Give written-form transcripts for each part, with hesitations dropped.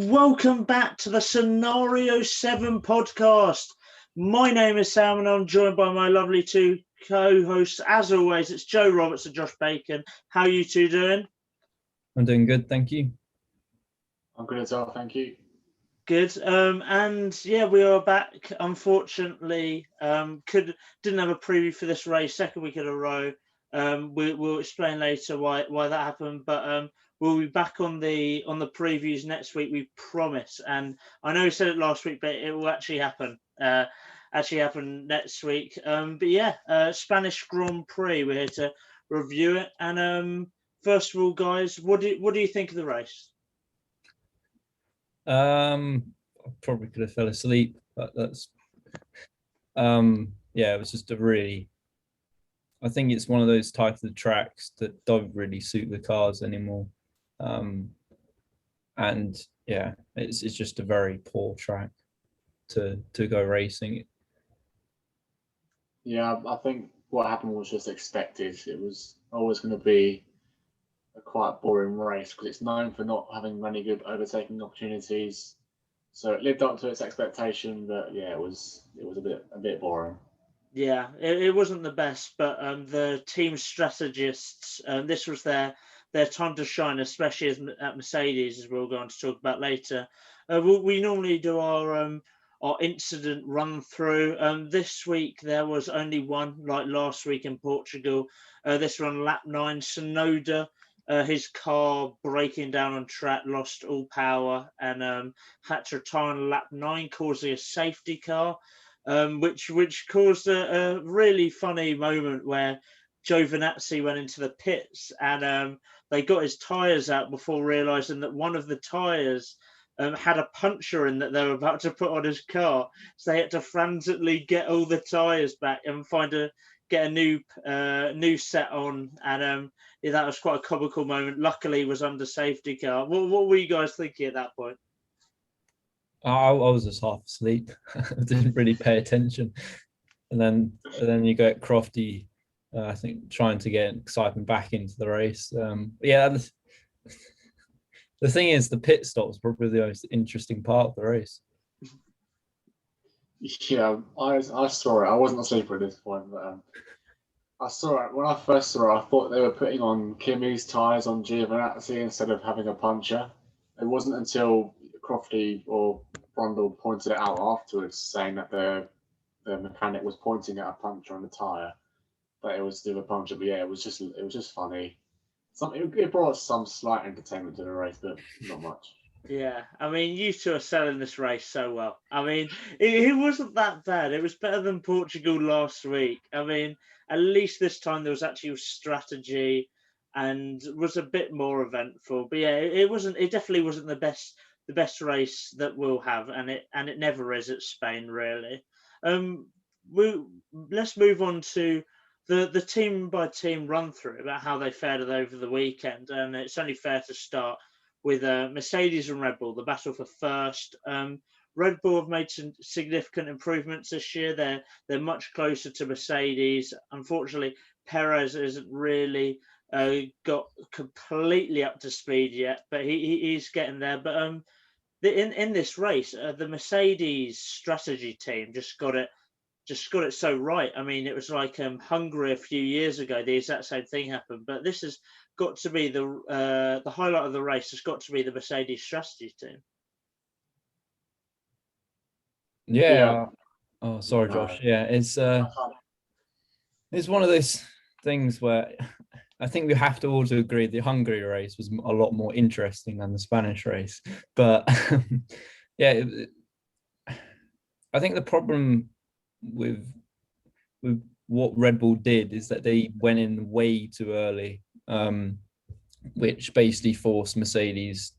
welcome back to the Scenario 7 podcast. My name is Sam and I'm joined by my lovely two co-hosts. As always, it's Joe Roberts and Josh Bacon. How are you two doing? I'm doing good, thank you. I'm good as well, thank you. Good. And yeah, we are back. Unfortunately, didn't have a preview for this race, second week in a row. We'll explain later why that happened, but we'll be back on the previews next week, we promise. And I know we said it last week, but it will actually happen. Next week. But yeah, Spanish Grand Prix. We're here to review it. And first of all, guys, what do you think of the race? I probably could have fell asleep, but that's yeah, it was just I think it's one of those types of tracks that don't really suit the cars anymore. And yeah, it's just a very poor track to go racing. Yeah, I think what happened was just expected. It was always going to be a quite boring race because it's known for not having many good overtaking opportunities. So it lived up to its expectation, but yeah, it was a bit boring. Yeah, it wasn't the best, but the team strategists, this was their time to shine, especially at Mercedes, as we'll go on to talk about later. We normally do our incident run through. This week there was only one, like last week in Portugal. This one, lap 9, Sonoda. His car breaking down on track, lost all power, and had to retire on lap 9, causing a safety car. Which caused a really funny moment where Giovinazzi went into the pits and they got his tyres out before realising that one of the tyres had a puncture in that they were about to put on his car. So they had to frantically get all the tyres back and get a new set on. And yeah, that was quite a comical moment. Luckily, it was under safety car. What were you guys thinking at that point? I was just half asleep. I didn't really pay attention, and then you get Crofty, I think, trying to get excitement back into the race. Yeah, the thing is, the pit stop was probably the most interesting part of the race. Yeah, I saw it. I wasn't asleep at this point, but I saw it. When I first saw it, I thought they were putting on Kimi's tyres on Giovinazzi instead of having a puncture. It wasn't until Crofty or Brundle pointed it out afterwards, saying that the mechanic was pointing at a puncture on the tyre, that it was still a puncture. But yeah, it was just funny. It brought some slight entertainment to the race, but not much. Yeah, I mean, you two are selling this race so well. I mean, it wasn't that bad. It was better than Portugal last week. I mean, at least this time there was actual strategy and was a bit more eventful. But yeah, it definitely wasn't the best race that we'll have, and it never is at Spain, really. Let's move on to the team by team run through about how they fared over the weekend, and it's only fair to start with Mercedes and Red Bull, the battle for first. Red Bull have made some significant improvements this year. They're much closer to Mercedes. Unfortunately, Perez isn't really got completely up to speed yet, but he's getting there. But in this race, the Mercedes strategy team just got it so right. I mean, it was like Hungary a few years ago. The exact same thing happened, but this has got to be the highlight of the race. Has got to be the Mercedes strategy team. Yeah. Oh, sorry, Josh. Yeah, it's one of those things where I think we have to also agree the Hungary race was a lot more interesting than the Spanish race. But yeah, I think the problem with what Red Bull did is that they went in way too early, which basically forced Mercedes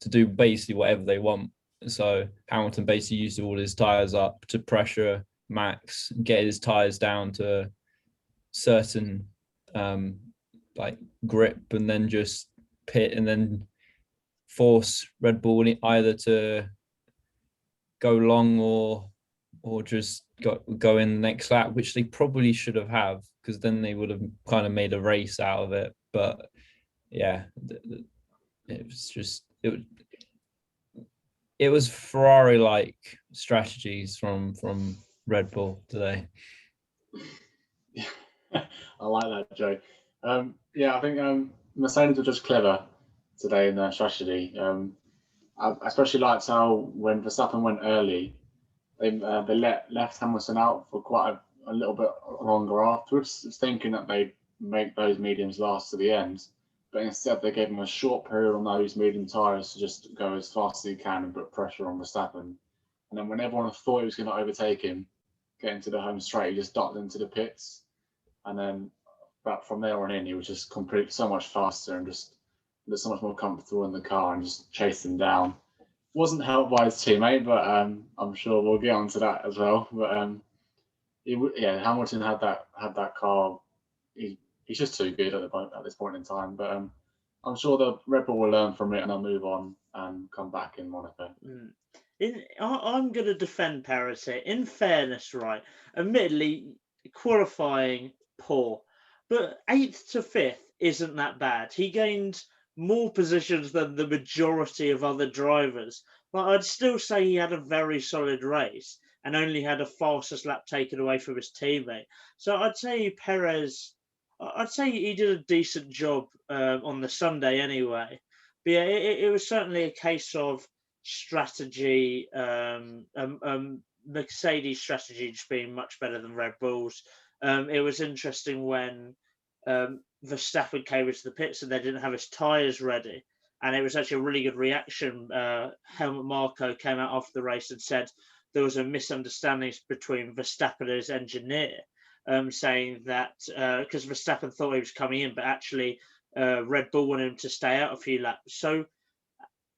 to do basically whatever they want. So Hamilton basically used all his tires up to pressure Max, get his tires down to certain like grip, and then just pit and then force Red Bull either to go long or just go in the next lap, which they probably should have because then they would have kind of made a race out of it. But yeah, it was just it was Ferrari-like strategies from Red Bull today. I like that, Joe. Yeah, I think Mercedes were just clever today in their strategy. I especially liked how when Verstappen went early, they left Hamilton out for quite a little bit longer afterwards, thinking that they'd make those mediums last to the end. But instead, they gave him a short period on those medium tyres to just go as fast as he can and put pressure on Verstappen. And then when everyone thought he was going to overtake him, get into the home straight, he just darted into the pits. And then, but from there on in, he was just completely so much faster and just so much more comfortable in the car and just chased him down. Wasn't helped by his teammate, but I'm sure we'll get onto that as well. But Hamilton had that car. He's just too good at this point in time. But I'm sure the Red Bull will learn from it and they'll move on and come back in Monaco. I'm going to defend Perez here. In fairness, right? Admittedly, qualifying poor, but 8th to 5th isn't that bad. He gained more positions than the majority of other drivers, but I'd still say he had a very solid race and only had a fastest lap taken away from his teammate. So I'd say Perez, I'd say he did a decent job on the Sunday anyway. But yeah, it was certainly a case of strategy, Mercedes strategy just being much better than Red Bull's. It was interesting when Verstappen came into the pits and they didn't have his tyres ready. And it was actually a really good reaction. Helmut Marko came out after the race and said there was a misunderstanding between Verstappen and his engineer, saying that because Verstappen thought he was coming in, but actually Red Bull wanted him to stay out a few laps. So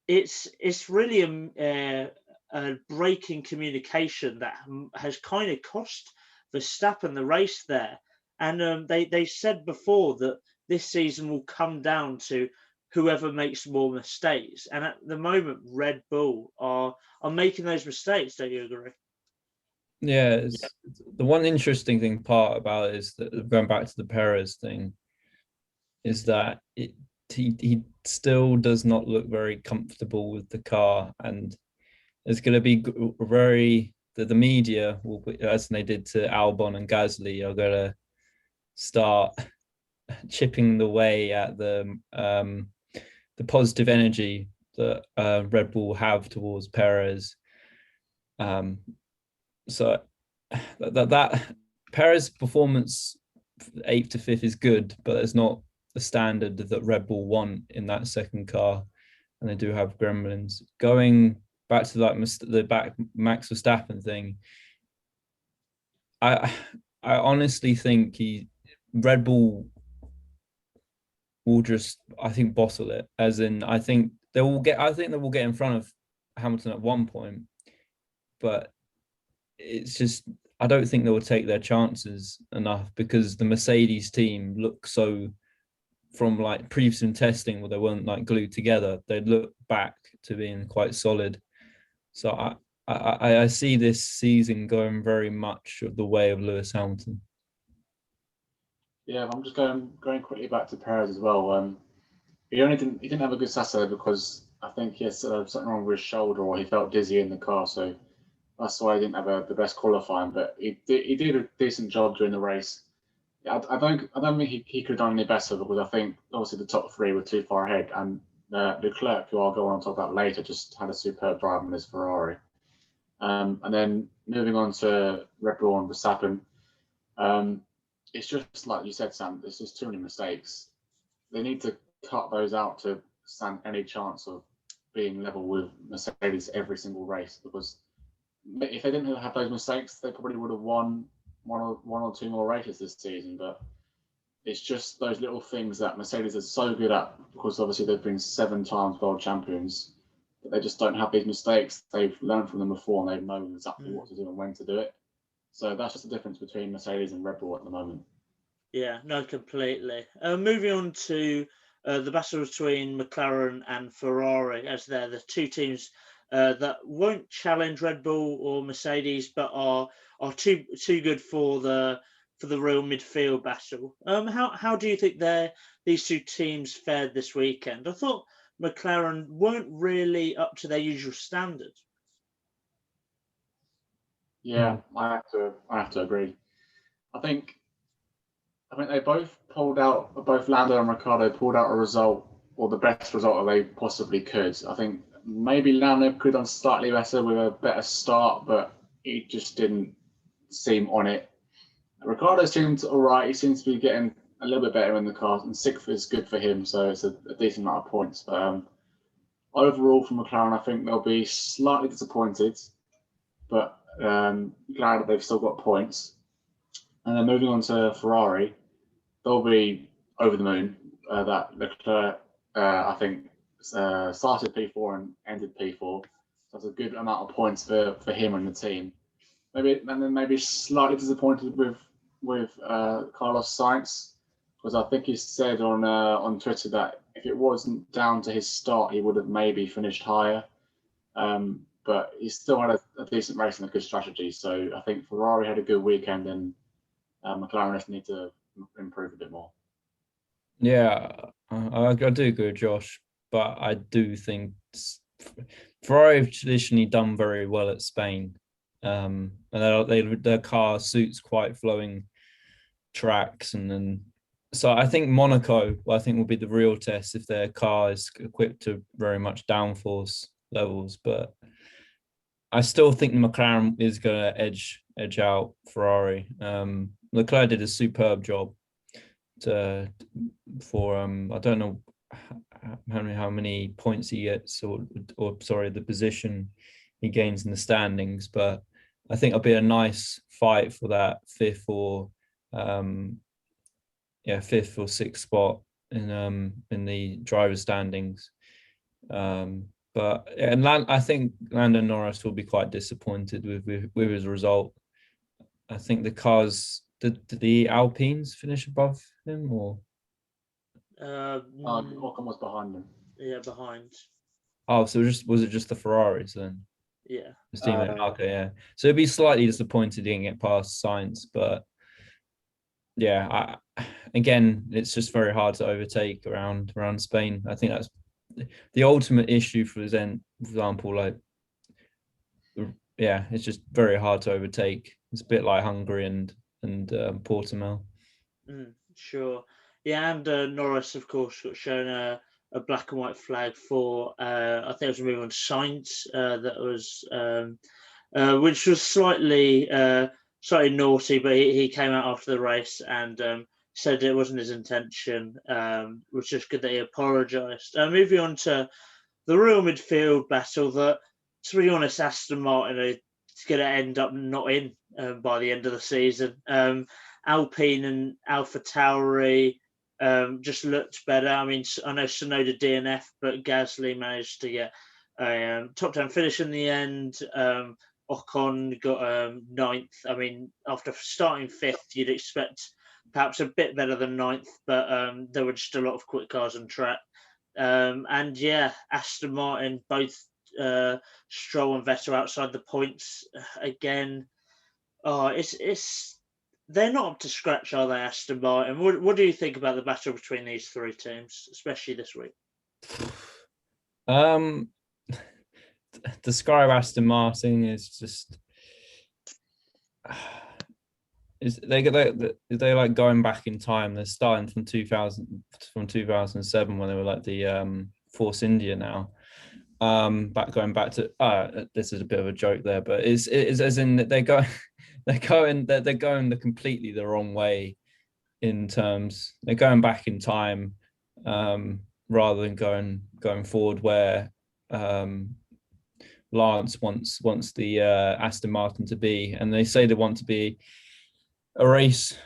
it's really a break in communication that has kind of cost Verstappen the race there. And they said before that this season will come down to whoever makes more mistakes. And at the moment, Red Bull are making those mistakes. Don't you agree? Yeah, it's, the one interesting thing part about it is that going back to the Perez thing is that he still does not look very comfortable with the car, and it's going to be very the media will be, as they did to Albon and Gasly, are going to start chipping away at the positive energy that Red Bull have towards Perez. So that Perez performance 8th to 5th is good, but it's not the standard that Red Bull want in that second car, and they do have gremlins. Going back to like the Max Verstappen thing, I honestly think Red Bull will just, I think, bottle it. As in, I think they will get in front of Hamilton at one point, but it's just, I don't think they will take their chances enough because the Mercedes team look so, from like previous testing where they weren't like glued together, they look back to being quite solid. So I see this season going very much the way of Lewis Hamilton. Yeah, I'm just going quickly back to Perez as well. He didn't have a good Saturday because I think he had something wrong with his shoulder or he felt dizzy in the car, so that's why he didn't have the best qualifying. But he did a decent job during the race. I don't think he could have done any better because I think obviously the top three were too far ahead, and Leclerc, who I'll go on to talk about later, just had a superb drive in his Ferrari. And then moving on to Red Bull and Verstappen, it's just like you said, Sam. There's just too many mistakes. They need to cut those out to stand any chance of being level with Mercedes every single race. Because if they didn't have those mistakes, they probably would have won one or two more races this season. But it's just those little things that Mercedes is so good at, because obviously they've been 7 times world champions, but they just don't have these mistakes. They've learned from them before and they know exactly what to do and when to do it. So that's just the difference between Mercedes and Red Bull at the moment. Yeah, no, completely. Moving on to the battle between McLaren and Ferrari, as they're the two teams that won't challenge Red Bull or Mercedes, but are too good for the real midfield battle. How do you think these two teams fared this weekend? I thought McLaren weren't really up to their usual standard. Yeah, I have to agree. I think they both both Lando and Ricciardo pulled out a result, or the best result that they possibly could. I think maybe Lando could have done slightly better with a better start, but he just didn't seem on it. Ricciardo seemed all right. He seems to be getting a little bit better in the car, and sixth is good for him, so it's a decent amount of points. But overall, for McLaren, I think they'll be slightly disappointed, but glad that they've still got points. And then moving on to Ferrari, they'll be over the moon. That Leclerc, I think, started P4 and ended P4. So that's a good amount of points for him and the team. Maybe slightly disappointed with Carlos Sainz, because I think he said on Twitter that if it wasn't down to his start, he would have maybe finished higher. But he still had a decent race and a good strategy. So I think Ferrari had a good weekend, and McLaren just need to improve a bit more. Yeah, I do agree with Josh, but I do think Ferrari have traditionally done very well at Spain. And their car suits quite flowing tracks, and then so I think Monaco, I think, will be the real test if their car is equipped to very much downforce levels. But I still think McLaren is going to edge out Ferrari. Leclerc did a superb job for I don't know how many points he gets, or sorry, the position he gains in the standings, but I think it'll be a nice fight for that fifth or sixth spot in the driver's standings. But I think Lando Norris will be quite disappointed with his result. I think the cars, did the Alpines finish above him, or? Ocon was behind him. Yeah, behind. Oh, so was it just the Ferraris then? Yeah. His teammate. Okay, yeah. So it'd be slightly disappointed he didn't get past Sainz, but yeah, again, it's just very hard to overtake around Spain. I think that's the ultimate issue for example, like, yeah, it's just very hard to overtake. It's a bit like Hungary and Portimao. Sure. Yeah, and Norris, of course, got shown a black and white flag for I think it was a move on Sainz that was which was slightly naughty, but he came out after the race and said it wasn't his intention, which is just good that he apologised. Moving on to the real midfield battle, that, to be honest, Aston Martin are going to end up not in by the end of the season. Alpine and AlphaTauri just looked better. I mean, I know Tsunoda DNF, but Gasly managed to get a top 10 finish in the end. Ocon got ninth. I mean, after starting fifth, you'd expect perhaps a bit better than ninth, but there were just a lot of quick cars on track. And yeah, Aston Martin, both Stroll and Vettel outside the points again. Oh, they're not up to scratch, are they, Aston Martin? What do you think about the battle between these three teams, especially this week? Describe Aston Martin is just they like going back in time. They're starting from 2007 when they were like the Force India now. Going back to this is a bit of a joke there, but it's as in that they're going completely the wrong way in terms they're going back in time rather than going forward where Lance wants the Aston Martin to be, and they say they want to be a race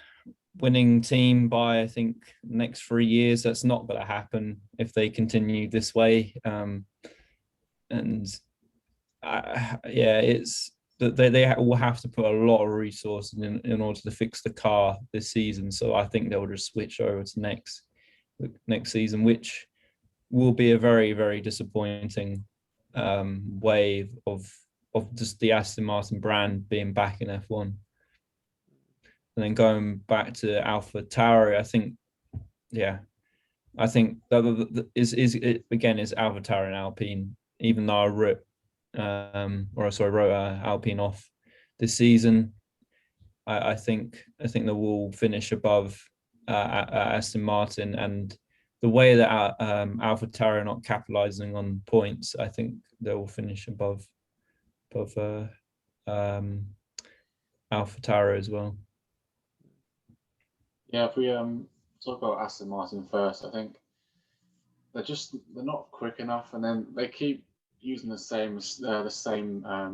winning team by, I think, next 3 years. That's not going to happen if they continue this way. It's that they will have to put a lot of resources in order to fix the car this season. So I think they'll just switch over to next season, which will be a very, very disappointing wave of just the Aston Martin brand being back in F1. And then going back to AlphaTauri, I think, yeah, I think that is AlphaTauri and Alpine. Even though I wrote Alpine off this season, I think they will finish above Aston Martin, and the way that AlphaTauri are not capitalizing on points, I think they will finish above AlphaTauri as well. Yeah, if we talk about Aston Martin first, I think they're not quick enough, and then they keep using the same I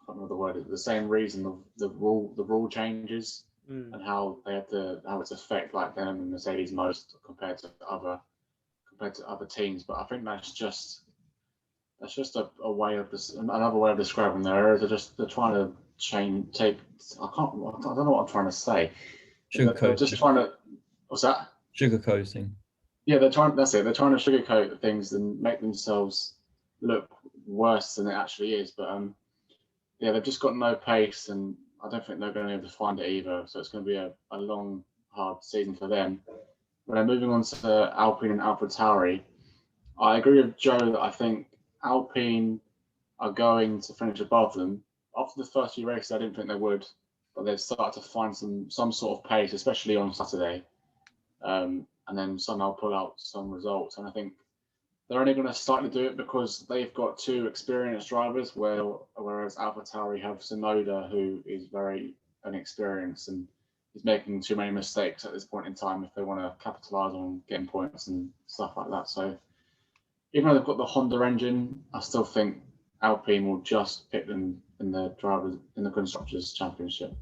can't remember the word, the same reason of the rule changes and how it's affect like them and Mercedes most compared to other teams. But I think that's just a way of another way of describing their errors. They're trying to take. I don't know what I'm trying to say. They're just trying to. What's that? Sugarcoating. Yeah, they're trying. That's it. They're trying to sugarcoat things and make themselves look worse than it actually is. But yeah, they've just got no pace, and I don't think they're going to be able to find it either. So it's going to be a long, hard season for them. But then moving on to Alpine and AlphaTauri, I agree with Joe that I think Alpine are going to finish above them. After the first few races, I didn't think they would, but they've started to find some sort of pace, especially on Saturday, and then somehow pull out some results. And I think they're only going to start to do it because they've got two experienced drivers, whereas AlphaTauri have Tsunoda, who is very inexperienced and is making too many mistakes at this point in time if they want to capitalise on getting points and stuff like that. So even though they've got the Honda engine, I still think Alpine will just pick them in the Constructors' Championship.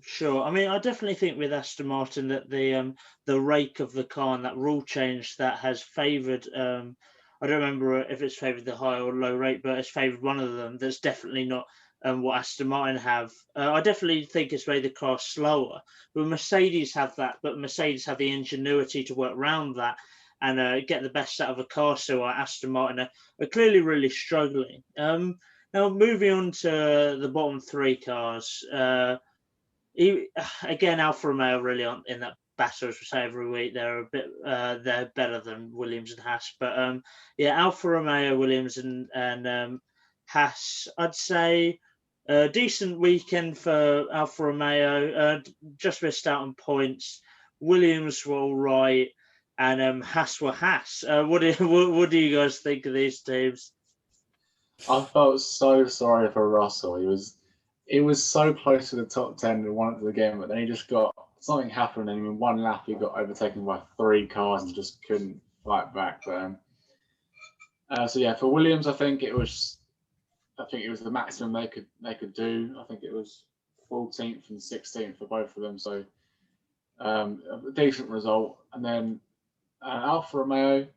Sure. I mean, I definitely think with Aston Martin that the rake of the car and that rule change that has favoured, I don't remember if it's favoured the high or low rate, but it's favoured one of them. That's definitely not what Aston Martin have. I definitely think it's made the car slower. But Mercedes have that, but Mercedes have the ingenuity to work around that and get the best out of a car. So Aston Martin are clearly really struggling. Now, moving on to the bottom three cars. Again, Alfa Romeo really aren't in that battle, as we say every week. They're they're better than Williams and Haas, but yeah, Alfa Romeo, Williams, and Haas. I'd say a decent weekend for Alfa Romeo. Just missed out on points. Williams were all right, and Haas were Haas. What do you guys think of these teams? I felt so sorry for Russell. It was so close to the top 10 and won it to the game, but then he just got something happened, and in one lap he got overtaken by 3 cars and just couldn't fight back. But so yeah, for Williams, I think it was the maximum they could do. I think it was 14th and 16th for both of them, so a decent result. And then Alfa Romeo,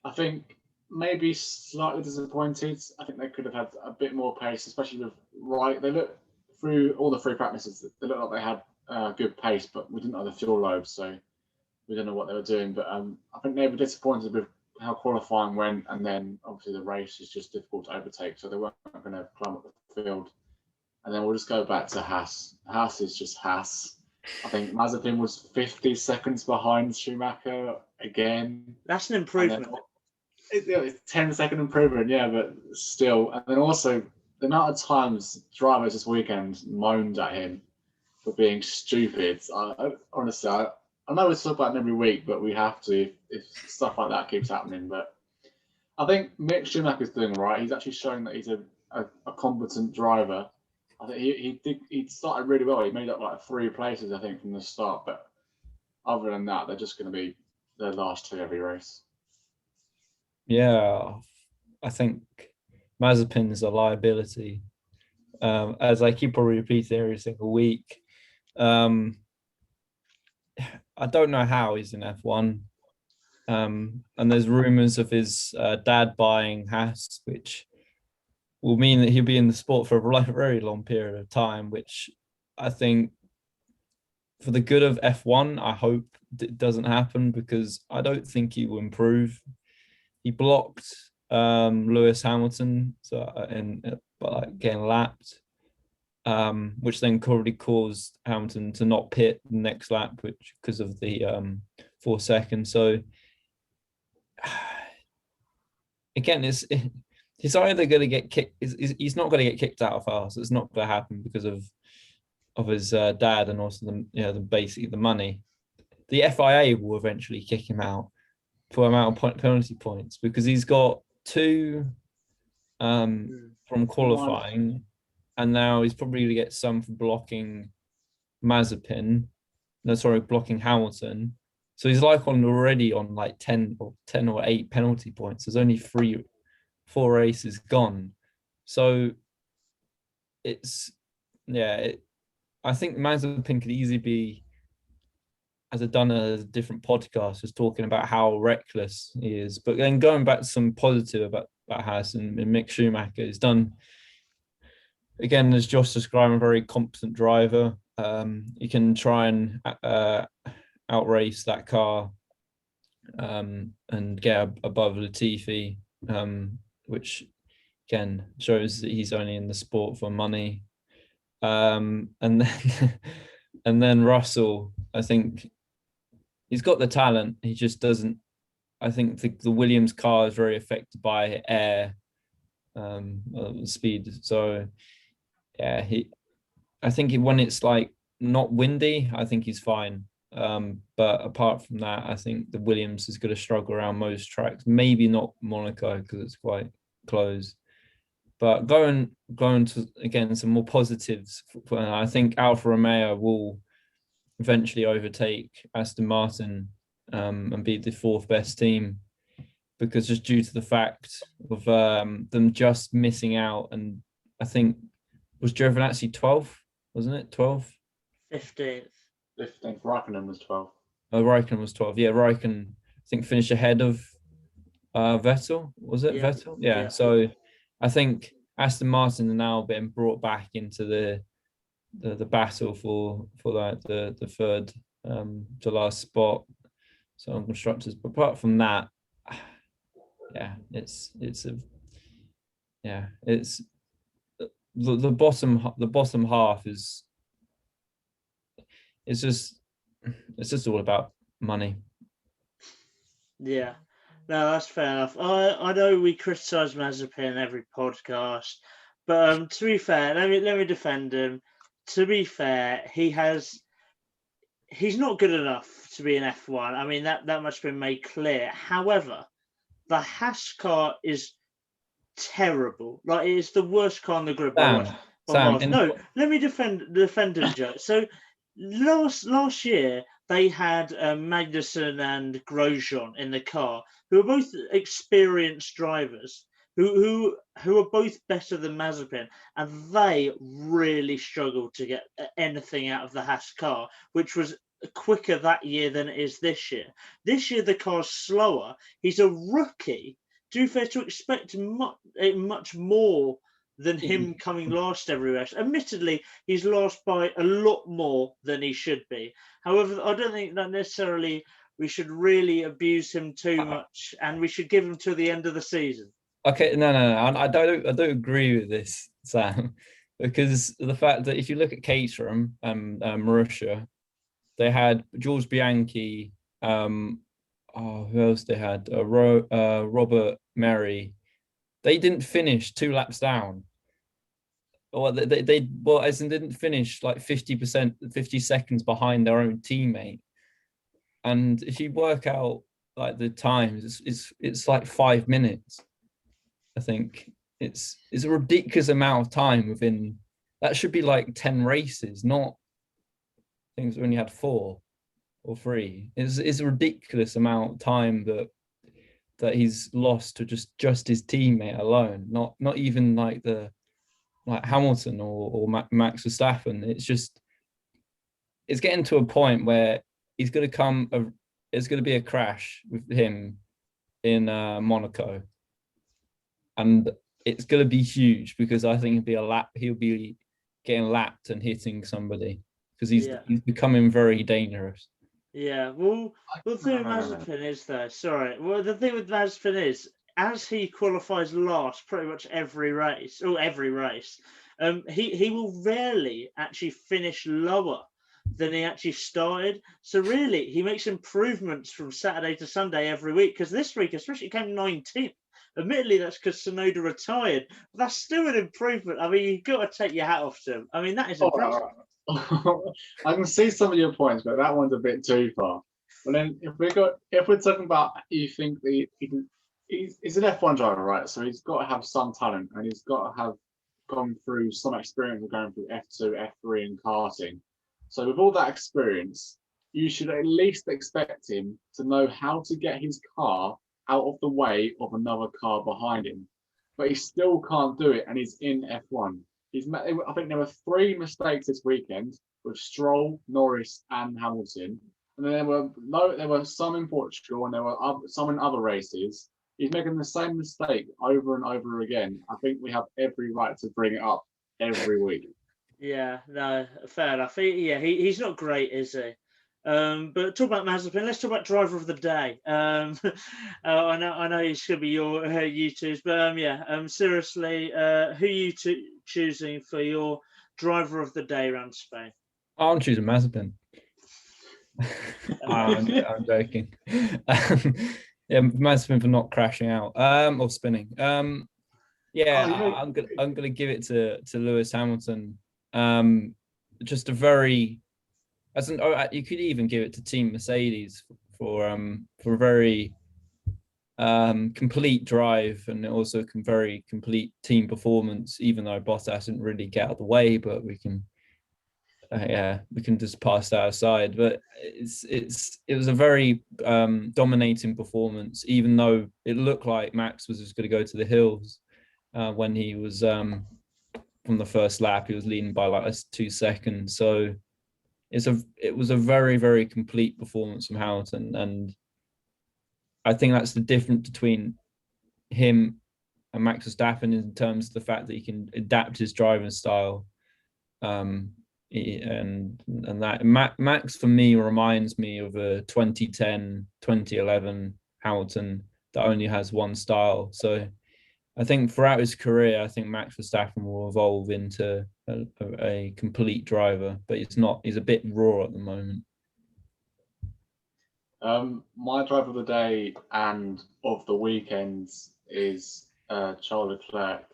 I think maybe slightly disappointed. I think they could have had a bit more pace, especially with they look through all the free practices. They looked like they had good pace, but we didn't have the fuel load, so we don't know what they were doing. But I think they were disappointed with how qualifying went, and then obviously the race is just difficult to overtake, so they weren't going to climb up the field. And then we'll just go back to Haas. Haas is just Haas. I think Mazepin was 50 seconds behind Schumacher again. That's an improvement. It's 10-second improvement, yeah, but still. And then also the amount of times drivers this weekend moaned at him for being stupid. Honestly, I know we talk about him every week, but we have to if stuff like that keeps happening. But I think Mick Schumacher's doing right. He's actually showing that he's a competent driver. I think he started really well. He made up like 3 places, I think, from the start. But other than that, they're just going to be the last 2 every race. Yeah, I think Mazepin is a liability. As I keep probably repeating every single week. I don't know how he's in F1. And there's rumours of his dad buying Haas, which will mean that he'll be in the sport for a very long period of time, which I think for the good of F1, I hope it doesn't happen, because I don't think he will improve. He blocked Lewis Hamilton by getting lapped, which then probably caused Hamilton to not pit the next lap, which because of the seconds. So again, he's either going to get kicked. He's not going to get kicked out of fast. It's not going to happen because of his dad, and also basically the money. The FIA will eventually kick him out for amount of penalty points because he's got 2 from qualifying, and now he's probably going to get some for blocking Mazepin. No, sorry, blocking Hamilton. So he's already on like 10 or 8 penalty points. There's only 4 races gone. So I think Mazepin could easily be, as I've done a different podcast, was talking about how reckless he is. But then going back to some positive about Haas and Mick Schumacher, he's done, again, as Josh described, a very competent driver. He can try and outrace that car and get above Latifi, which again shows that he's only in the sport for money. And then Russell, I think he's got the talent. He just doesn't. I think the Williams car is very affected by air speed. So yeah, I think when it's like not windy, I think he's fine. But apart from that, I think the Williams is going to struggle around most tracks. Maybe not Monaco because it's quite close. But going to, again, some more positives. I think Alfa Romeo will eventually overtake Aston Martin and be the 4th best team, because just due to the fact of them just missing out. And I think was Giovinazzi 12th, wasn't it? 12th? 15th. Raikkonen was 12. Oh, Raikkonen was 12. Yeah, Raikkonen, I think, finished ahead of Vettel. Was it Vettel? Yeah. So I think Aston Martin are now being brought back into the battle for like the 3rd to last spot. So on constructors. But apart from that, yeah, it's the bottom half is it's just all about money. Yeah, no, that's fair enough. I know we criticise Mazepin every podcast, but to be fair, let me defend him. To be fair, he's not good enough to be an F1. I mean, that much has been made clear. However, the Haas car is terrible. Like, it is the worst car on the grid. No, let me defend him, Joe. So last year they had Magnussen and Grosjean in the car, who are both experienced drivers, who are both better than Mazepin, and they really struggled to get anything out of the Haas car, which was quicker that year than it is this year. This year the car's slower. He's a rookie. Do you fair to expect much more than him coming last every race? Admittedly, he's lost by a lot more than he should be. However, I don't think that necessarily we should really abuse him too much, and we should give him till the end of the season. Okay, no, I don't agree with this, Sam, because the fact that if you look at Caterham and Marussia, they had George Bianchi, who else they had? Robert Merry. They didn't finish 2 laps down. Or they didn't finish like 50 seconds behind their own teammate. And if you work out like the times, it's like 5 minutes. I think it's a ridiculous amount of time within. That should be like 10 races, not things only had 4 or 3. It's a ridiculous amount of time that he's lost to just his teammate alone. Not even like Hamilton or Max Verstappen. It's getting to a point where it's going to be a crash with him in Monaco, and it's going to be huge because I think he'll be getting lapped and hitting somebody because he's becoming very dangerous. Yeah, well, the thing with Mazepin is though. Sorry, well, the thing with Mazepin is, as he qualifies last pretty much every race, he will rarely actually finish lower than he actually started. So really, he makes improvements from Saturday to Sunday every week. Because this week, especially, he came 19th. Admittedly, that's because Sonoda retired, but that's still an improvement. I mean, you've got to take your hat off to him. I mean, that is impressive. I can see some of your points, but that one's a bit too far. But then if we're talking about, you think he's an F1 driver, right? So he's got to have some talent, and he's got to have gone through some experience of going through F2, F3, and karting. So with all that experience, you should at least expect him to know how to get his car out of the way of another car behind him. But he still can't do it, and he's in F1. I think there were 3 mistakes this weekend with Stroll, Norris, and Hamilton. And then there were some in Portugal, and there were some in other races. He's making the same mistake over and over again. I think we have every right to bring it up every week. Yeah, no, fair enough. He's not great, is he? But talk about Mazepin. Let's talk about driver of the day. I know it's going to be your you two's, but seriously, who are you choosing for your driver of the day around Spain? I'm choosing Mazepin. I'm joking. Mazepin for not crashing out or spinning. I'm gonna give it to Lewis Hamilton. Just a very, you could even give it to Team Mercedes for a very complete drive, and also very complete team performance. Even though Bottas didn't really get out of the way, but we can just pass that aside. But it was a very dominating performance, even though it looked like Max was just going to go to the hills when he was from the first lap. He was leading by like 2 seconds. So it was a very, very complete performance from Hamilton, and I think that's the difference between him and Max Verstappen in terms of the fact that he can adapt his driving style. And that Max for me reminds me of a 2010, 2011 Hamilton that only has one style. So I think throughout his career, I think Max Verstappen will evolve into a complete driver, but he's a bit raw at the moment. My driver of the day and of the weekends is Charles Leclerc.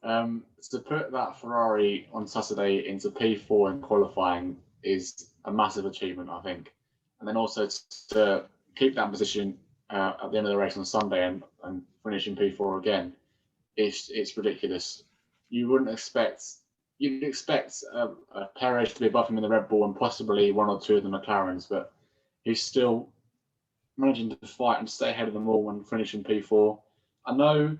To put that Ferrari on Saturday into P4 in qualifying is a massive achievement, I think. And then also to keep that position at the end of the race on Sunday and finish in P4 again, it's ridiculous. You'd expect Perez to be above him in the Red Bull and possibly one or two of the McLarens, but he's still managing to fight and stay ahead of them all and finish in P4. I know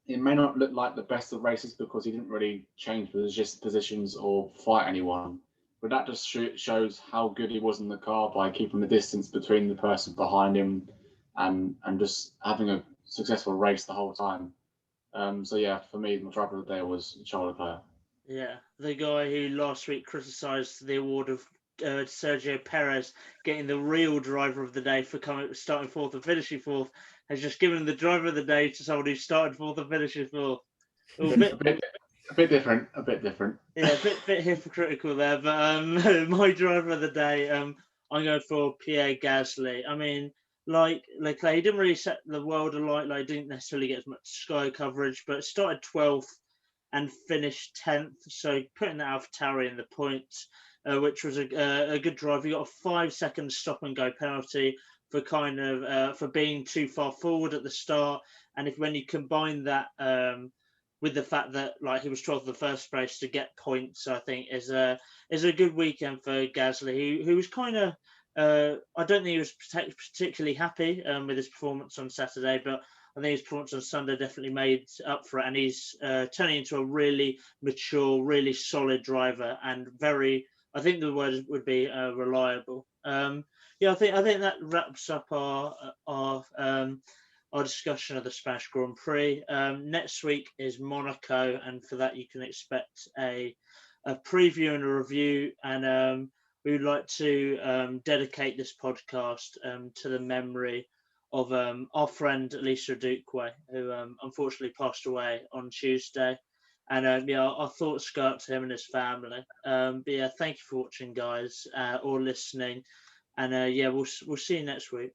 it may not look like the best of races because he didn't really change positions or fight anyone, but that just shows how good he was in the car by keeping the distance between the person behind him and just having a successful race the whole time. For me, my driver of the day was Charles Leclerc. Yeah, the guy who last week criticised the award of Sergio Perez getting the real driver of the day for starting fourth and finishing fourth has just given the driver of the day to someone who started fourth and finishing fourth. A bit different. Yeah, a bit hypocritical there, but my driver of the day, I'm going for Pierre Gasly. I mean, like Leclerc, he didn't really set the world alight. Like, didn't necessarily get as much Sky coverage, but started 12th and finished 10th. So putting that AlphaTauri in the points, which was a good drive. He got a 5-second stop and go penalty for for being too far forward at the start. And when you combine that with the fact that he was 12th in the first race to get points, I think is a good weekend for Gasly, who was kind of I don't think he was particularly happy with his performance on Saturday, but I think his performance on Sunday definitely made up for it, and he's turning into a really mature, really solid driver, and I think the word would be reliable. I think that wraps up our discussion of the Spanish Grand Prix. Next week is Monaco, and for that you can expect a preview and a review. And we would like to dedicate this podcast to the memory of our friend Lisa Duquay, who unfortunately passed away on Tuesday. And yeah, our thoughts go out to him and his family. But yeah, thank you for watching, guys, or listening. And yeah, we'll see you next week.